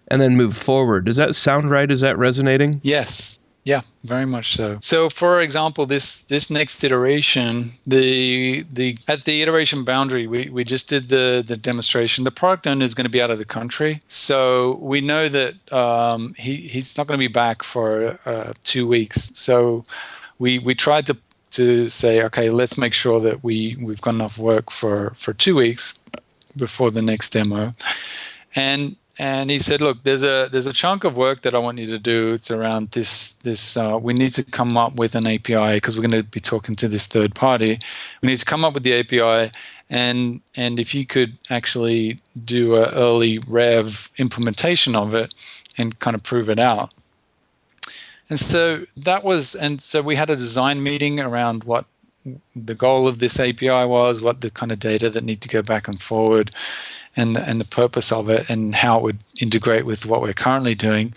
and then move forward. Does that sound right? Is that resonating? Yes. Yeah, very much so. So, for example, this next iteration, the at the iteration boundary, we just did the demonstration. The product owner is going to be out of the country, so we know that he's not going to be back for 2 weeks. So, we tried to say, okay, let's make sure that we've got enough work for 2 weeks before the next demo, and he said, look, there's a chunk of work that I want you to do. It's around this. We need to come up with an API because we're going to be talking to this third party. We need to come up with the API, and if you could actually do an early rev implementation of it and kind of prove it out. And so we had a design meeting around what the goal of this API was, what the kind of data that need to go back and forward, and the purpose of it, and how it would integrate with what we're currently doing.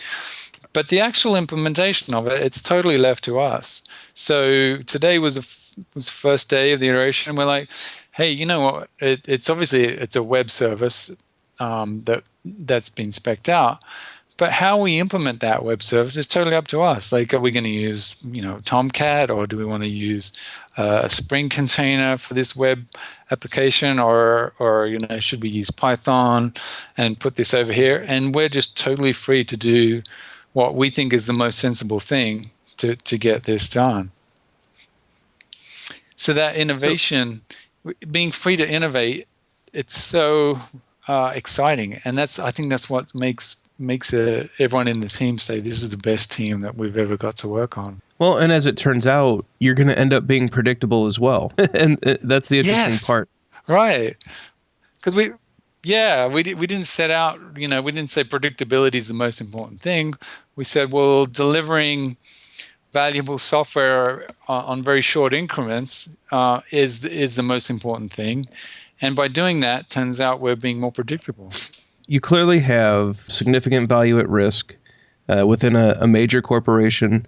But the actual implementation of it, it's totally left to us. So today was the first day of the iteration. We're like, hey, you know what? It's obviously a web service that's been spec'd out. But how we implement that web service is totally up to us. Like, are we going to use, Tomcat, or do we want to use a Spring container for this web application, or should we use Python and put this over here? And we're just totally free to do what we think is the most sensible thing to get this done. So that innovation, being free to innovate, it's so exciting, and I think that's what makes everyone in the team say this is the best team that we've ever got to work on. Well, and as it turns out, you're going to end up being predictable as well. And that's the interesting part. Right. Because we didn't set out, we didn't say predictability is the most important thing. We said, well, delivering valuable software on very short increments is the most important thing. And by doing that, turns out we're being more predictable. You clearly have significant value at risk within a major corporation,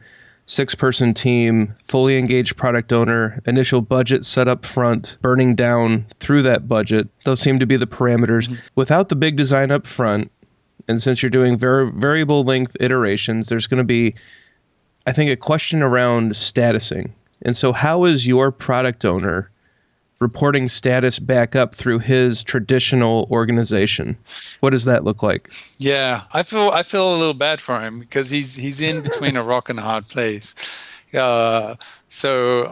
6-person team, fully engaged product owner, initial budget set up front, burning down through that budget. Those seem to be the parameters. Mm-hmm. Without the big design up front, and since you're doing variable length iterations, there's going to be, I think, a question around statusing. And so how is your product owner reporting status back up through his traditional organization? What does that look like? Yeah, I feel a little bad for him because he's in between a rock and a hard place. So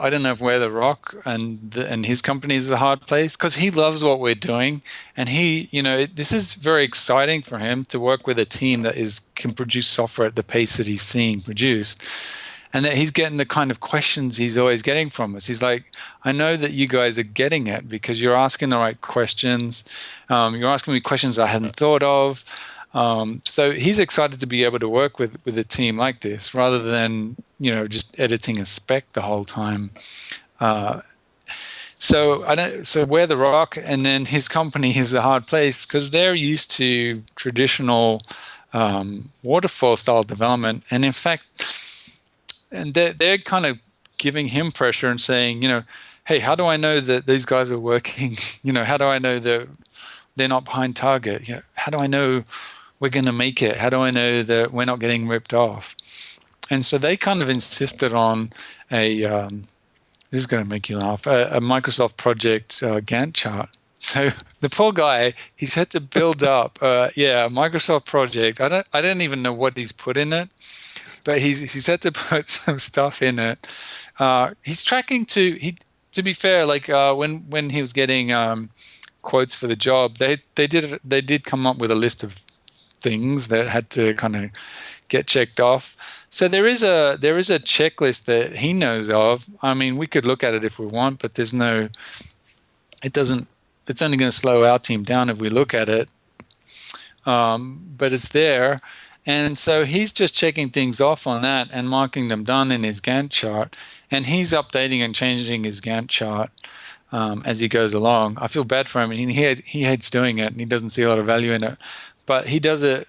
I don't know if we're the rock and his company is the hard place, because he loves what we're doing, and this is very exciting for him to work with a team that can produce software at the pace that he's seeing produced. And that he's getting the kind of questions he's always getting from us. He's like, I know that you guys are getting it because you're asking the right questions. You're asking me questions I hadn't thought of. So he's excited to be able to work with a team like this rather than, just editing a spec the whole time. So we're the rock, and then his company is the hard place because they're used to traditional waterfall style development. And in fact, and they're kind of giving him pressure and saying, hey, how do I know that these guys are working? How do I know that they're not behind target? How do I know we're going to make it? How do I know that we're not getting ripped off? And so they kind of insisted on this is going to make you laugh, a Microsoft project Gantt chart. So the poor guy, he's had to build up a Microsoft project. I don't even know what he's put in it. But he's had to put some stuff in it. He's tracking to be fair, like when he was getting quotes for the job, they did come up with a list of things that had to kind of get checked off. So there is a checklist that he knows of. I mean, we could look at it if we want, but it's only going to slow our team down if we look at it. But it's there. And so he's just checking things off on that and marking them done in his Gantt chart. And he's updating and changing his Gantt chart as he goes along. I feel bad for him, and he hates doing it, and he doesn't see a lot of value in it. But he does it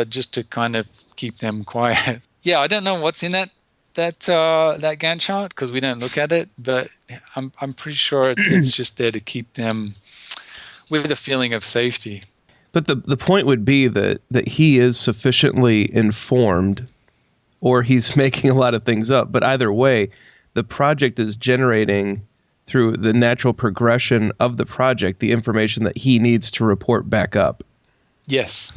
just to kind of keep them quiet. Yeah, I don't know what's in that Gantt chart because we don't look at it, but I'm pretty sure it's just there to keep them with a feeling of safety. But the point would be that he is sufficiently informed, or he's making a lot of things up. But either way, the project is generating, through the natural progression of the project, the information that he needs to report back up. Yes.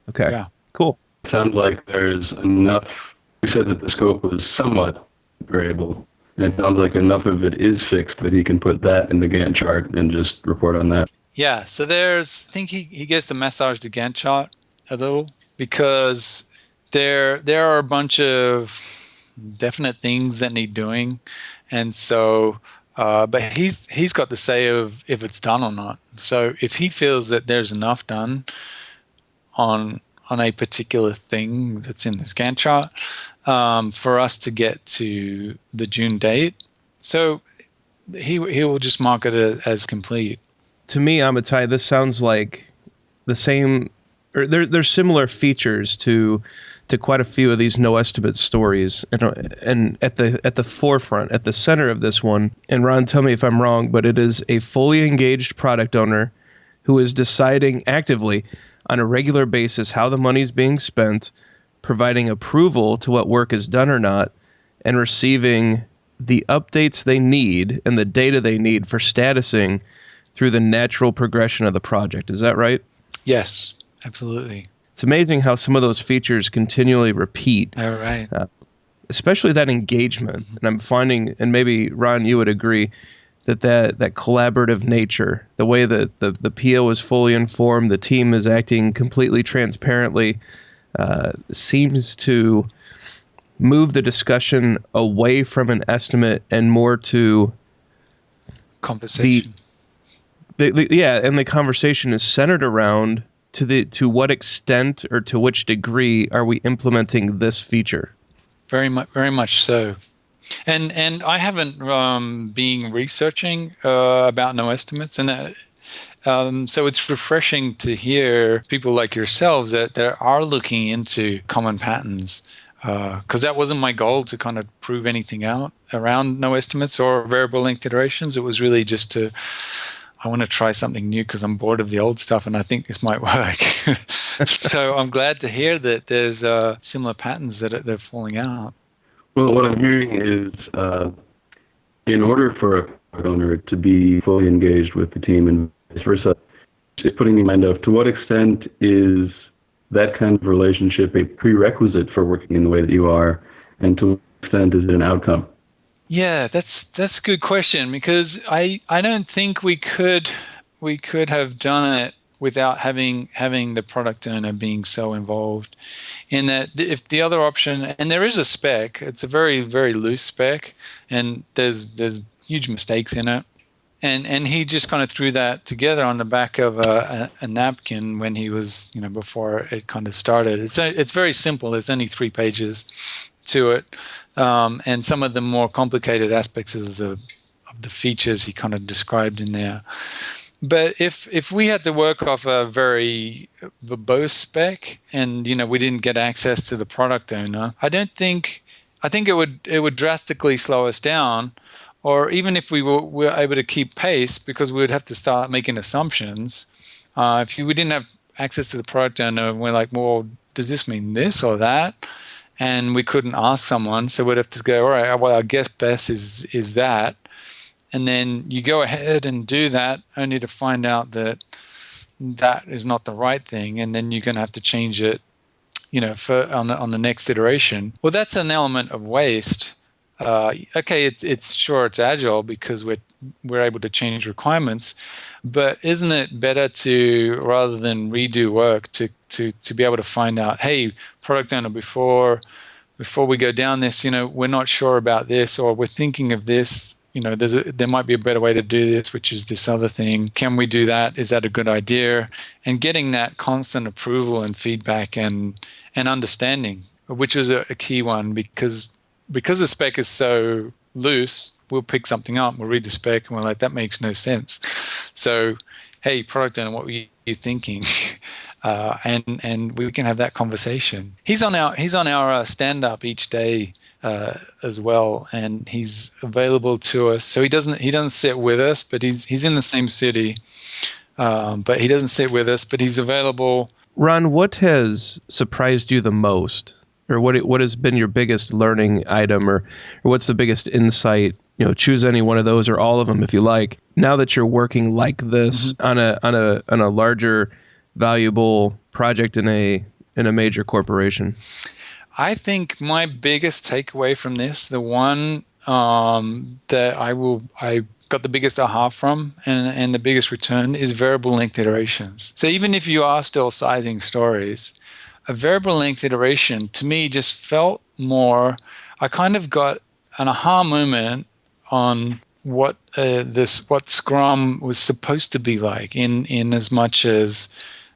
Okay. Yeah. Cool. Sounds like there's enough. We said that the scope was somewhat variable, and it sounds like enough of it is fixed that he can put that in the Gantt chart and just report on that. Yeah, so I think he gets to massage the Gantt chart a little because there are a bunch of definite things that need doing, and so but he's got the say of if it's done or not. So if he feels that there's enough done on a particular thing that's in this Gantt chart for us to get to the June date, so he will just mark it as complete. To me, Amitai, this sounds like the same, or there's similar features to quite a few of these no estimate stories, and at the forefront, at the center of this one. And Ron, tell me if I'm wrong, but it is a fully engaged product owner who is deciding actively on a regular basis how the money's being spent, providing approval to what work is done or not, and receiving the updates they need and the data they need for statusing through the natural progression of the project. Is that right? Yes, absolutely. It's amazing how some of those features continually repeat. All right. Especially that engagement. And I'm finding, and maybe Ron, you would agree, that collaborative nature, the way that the PO is fully informed, the team is acting completely transparently, seems to move the discussion away from an estimate and more to conversation. And the conversation is centered around to what extent or to which degree are we implementing this feature. Very much so. And I haven't been researching about no estimates, and that so it's refreshing to hear people like yourselves that are looking into common patterns, because that wasn't my goal to kind of prove anything out around no estimates or variable length iterations. It was really just I want to try something new because I'm bored of the old stuff and I think this might work. So I'm glad to hear that there's similar patterns that they're falling out. Well, what I'm hearing is in order for a product owner to be fully engaged with the team and vice versa, it's putting in mind of to what extent is that kind of relationship a prerequisite for working in the way that you are, and to what extent is it an outcome? Yeah, that's a good question, because I don't think we could have done it without having the product owner being so involved. In that, if the other option, and there is a spec, it's a very, very loose spec, and there's huge mistakes in it, and he just kind of threw that together on the back of a napkin when he was, before it kind of started. It's very simple. There's only 3 pages to it, and some of the more complicated aspects of the features he kind of described in there. But if we had to work off a very verbose spec and we didn't get access to the product owner, I think it would drastically slow us down. Or even if we were able to keep pace, because we would have to start making assumptions. If we didn't have access to the product owner, we're like, well, does this mean this or that? And we couldn't ask someone, so we'd have to go, all right, well, I guess best is that. And then you go ahead and do that, only to find out that is not the right thing, and then you're going to have to change it, on the next iteration. Well, that's an element of waste. Okay, it's agile because we're able to change requirements, but isn't it better to, rather than redo work, to be able to find out, hey, product owner, before we go down this, we're not sure about this, or we're thinking of this. there might be a better way to do this, which is this other thing. Can we do that? Is that a good idea? And getting that constant approval and feedback and understanding, which is a key one, because the spec is so loose, we'll pick something up, we'll read the spec, and we're like, that makes no sense. So, hey, product owner, what were you thinking? And we can have that conversation. He's on our stand up each day as well, and he's available to us. So he doesn't sit with us, but he's in the same city, but he doesn't sit with us, but he's available. Ron, what has surprised you the most, or what has been your biggest learning item, or what's the biggest insight? Choose any one of those or all of them if you like. Now that you're working like this on a larger, valuable project in a major corporation. I think my biggest takeaway from this, the one that I got the biggest aha from and the biggest return, is variable length iterations. So even if you are still sizing stories, a variable length iteration to me just felt more, I kind of got an aha moment on what Scrum was supposed to be like in as much as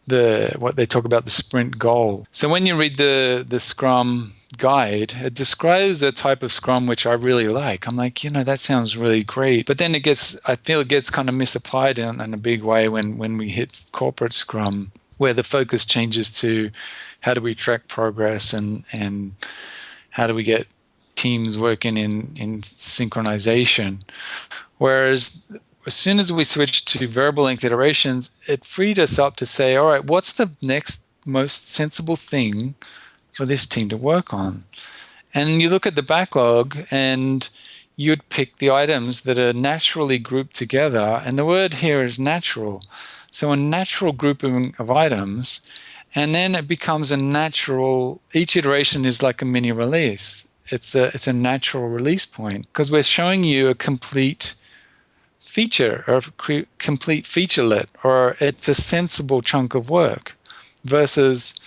what they talk about, the sprint goal. So when you read the Scrum guide, it describes a type of Scrum which I really like. I'm like, that sounds really great. But then I feel it gets kind of misapplied in a big way when we hit corporate Scrum, where the focus changes to how do we track progress and how do we get teams working in synchronization. Whereas as soon as we switched to variable length iterations, it freed us up to say, all right, what's the next most sensible thing for this team to work on? And you look at the backlog and you'd pick the items that are naturally grouped together. And the word here is natural. So a natural grouping of items, and then it becomes each iteration is like a mini release. It's a natural release point because we're showing you a complete feature or complete featurelet, or it's a sensible chunk of work versus,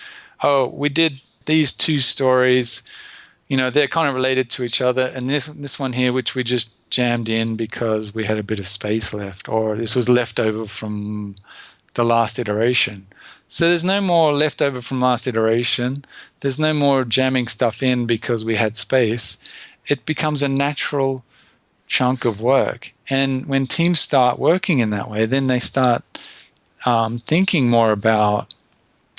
we did these two stories, they're kind of related to each other, and this one here, which we just jammed in because we had a bit of space left, or this was leftover from the last iteration. So there's no more leftover from last iteration. There's no more jamming stuff in because we had space. It becomes a natural chunk of work. And when teams start working in that way, then they start thinking more about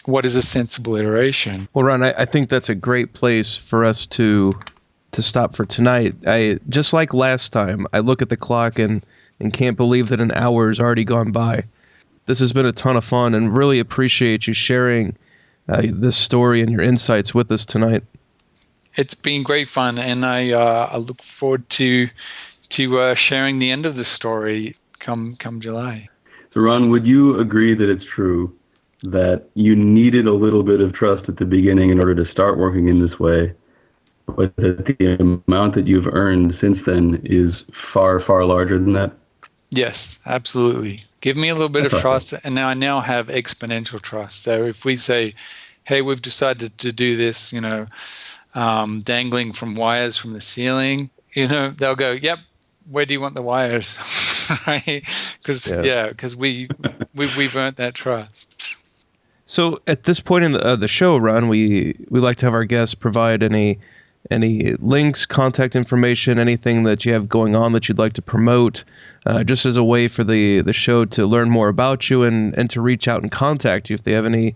what is a sensible iteration. Well, Ron, I think that's a great place for us to stop for tonight. Just like last time, I look at the clock and can't believe that an hour has already gone by. This has been a ton of fun, and really appreciate you sharing this story and your insights with us tonight. It's been great fun, and I look forward to sharing the end of the story come July. So Ron, would you agree that it's true that you needed a little bit of trust at the beginning in order to start working in this way, but that the amount that you've earned since then is far, far larger than that? Yes, absolutely. Give me a little bit of trust, and I now have exponential trust. So if we say, hey, we've decided to do this, dangling from wires from the ceiling, they'll go, yep, where do you want the wires? Right? Because we've earned that trust. So at this point in the show, Ron, we like to have our guests provide any links, contact information, anything that you have going on that you'd like to promote, just as a way for the show to learn more about you and to reach out and contact you if they have any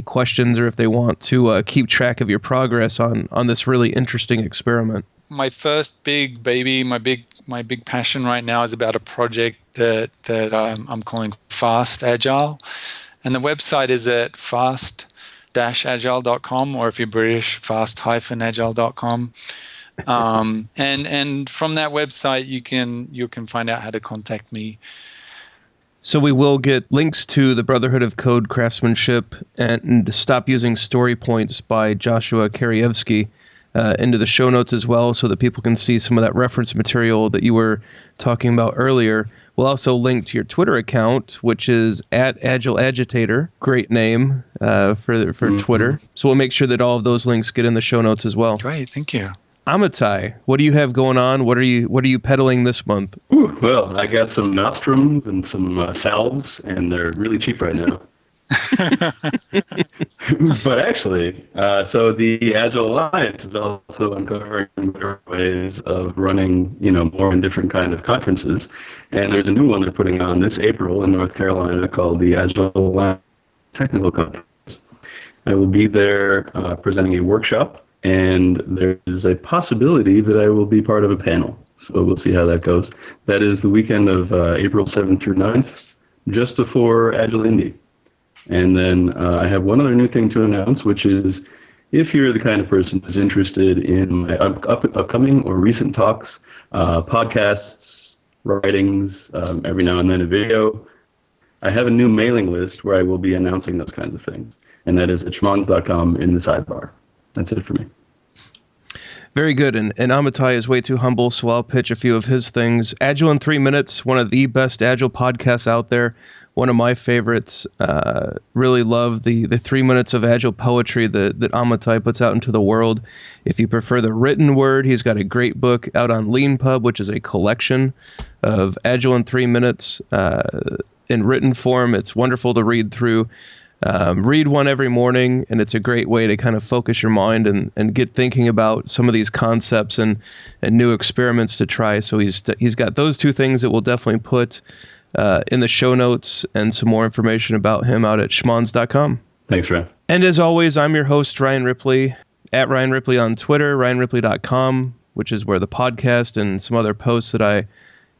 questions or if they want to keep track of your progress on this really interesting experiment. My first big baby, my big passion right now is about a project that I'm calling Fast Agile. And the website is at fast-agile.com, or if you're British, fast-agile.com. And from that website, you can find out how to contact me. So we will get links to the Brotherhood of Code Craftsmanship and Stop Using Story Points by Joshua Karievsky into the show notes as well, so that people can see some of that reference material that you were talking about earlier. We'll also link to your Twitter account, which is @AgileAgitator. Great name for Twitter. So we'll make sure that all of those links get in the show notes as well. Great, thank you. Amitai, what do you have going on? What are you peddling this month? Ooh, well, I got some nostrums and some salves, and they're really cheap right now. But actually, so the Agile Alliance is also uncovering better ways of running, more in different kind of conferences. And there's a new one they're putting on this April in North Carolina called the Agile Alliance Technical Conference. I will be there presenting a workshop, and there is a possibility that I will be part of a panel. So we'll see how that goes. That is the weekend of April 7th through 9th, just before Agile Indy. And then I have one other new thing to announce, which is if you're the kind of person who's interested in my upcoming or recent talks, podcasts, writings, every now and then a video, I have a new mailing list where I will be announcing those kinds of things. And that is at schmons.com in the sidebar. That's it for me. Very good. And Amitai is way too humble, so I'll pitch a few of his things. Agile in 3 Minutes, one of the best Agile podcasts out there. One of my favorites. Really love the 3 minutes of Agile poetry that Amitai puts out into the world. If you prefer the written word, he's got a great book out on LeanPub, which is a collection of Agile in 3 minutes in written form. It's wonderful to read through. Read one every morning, and it's a great way to kind of focus your mind and get thinking about some of these concepts and new experiments to try. So he's got those two things that we'll definitely put in the show notes, and some more information about him out at schmons.com. Thanks, Ryan. And as always, I'm your host, Ryan Ripley, at Ryan Ripley on Twitter, ryanripley.com, which is where the podcast and some other posts that I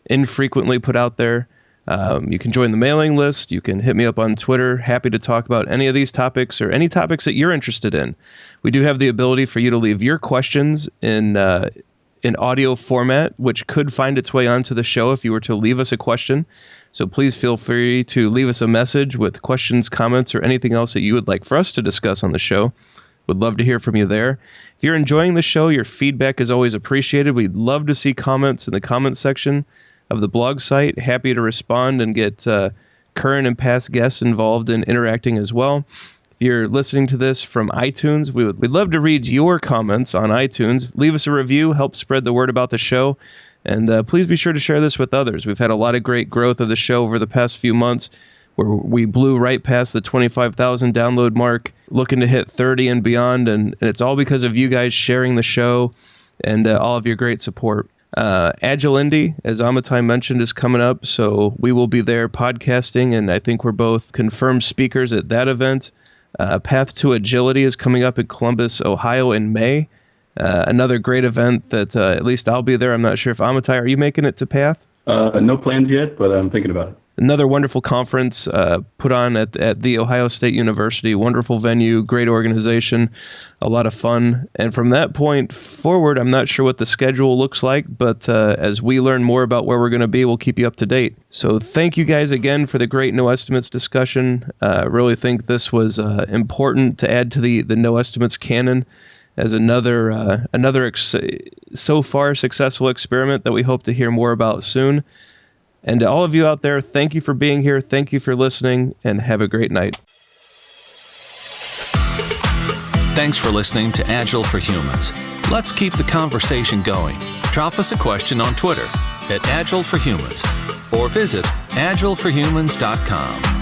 infrequently put out there. You can join the mailing list. You can hit me up on Twitter. Happy to talk about any of these topics or any topics that you're interested in. We do have the ability for you to leave your questions in audio format, which could find its way onto the show if you were to leave us a question. So please feel free to leave us a message with questions, comments, or anything else that you would like for us to discuss on the show. Would love to hear from you there. If you're enjoying the show, your feedback is always appreciated. We'd love to see comments in the comment section of the blog site. Happy to respond and get current and past guests involved in interacting as well. If you're listening to this from iTunes, we'd love to read your comments on iTunes. Leave us a review, help spread the word about the show, and please be sure to share this with others. We've had a lot of great growth of the show over the past few months, where we blew right past the 25,000 download mark, looking to hit 30 and beyond, and it's all because of you guys sharing the show and all of your great support. Agile Indy, as Amitai mentioned, is coming up, so we will be there podcasting, and I think we're both confirmed speakers at that event. Path to Agility is coming up in Columbus, Ohio in May. Another great event that at least I'll be there. I'm not sure if Amitai, are you making it to Path? No plans yet, but I'm thinking about it. Another wonderful conference put on at The Ohio State University. Wonderful venue, great organization, a lot of fun. And from that point forward, I'm not sure what the schedule looks like, but as we learn more about where we're going to be, we'll keep you up to date. So thank you guys again for the great No Estimates discussion. I really think this was important to add to the No Estimates canon as another so far successful experiment that we hope to hear more about soon. And to all of you out there, thank you for being here. Thank you for listening, and have a great night. Thanks for listening to Agile for Humans. Let's keep the conversation going. Drop us a question on Twitter at Agile for Humans, or visit agileforhumans.com.